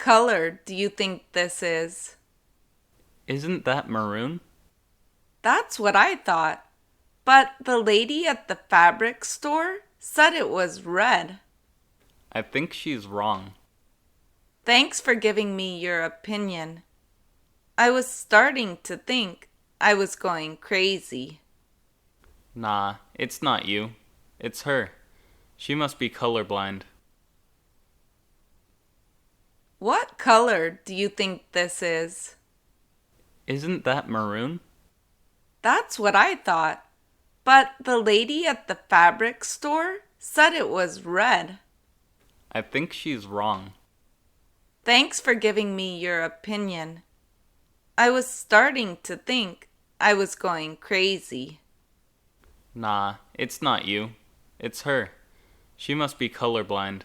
color do you think this is? Isn't that maroon? That's what I thought. But the lady at the fabric store said it was red. I think she's wrong. Thanks for giving me your opinion. I was starting to think I was going crazy. Nah, it's not you. It's her. She must be colorblind. What color do you think this is? Isn't that maroon? That's what I thought. But the lady at the fabric store said it was red. I think she's wrong. Thanks for giving me your opinion. I was starting to think I was going crazy. Nah, it's not you. It's her. She must be colorblind.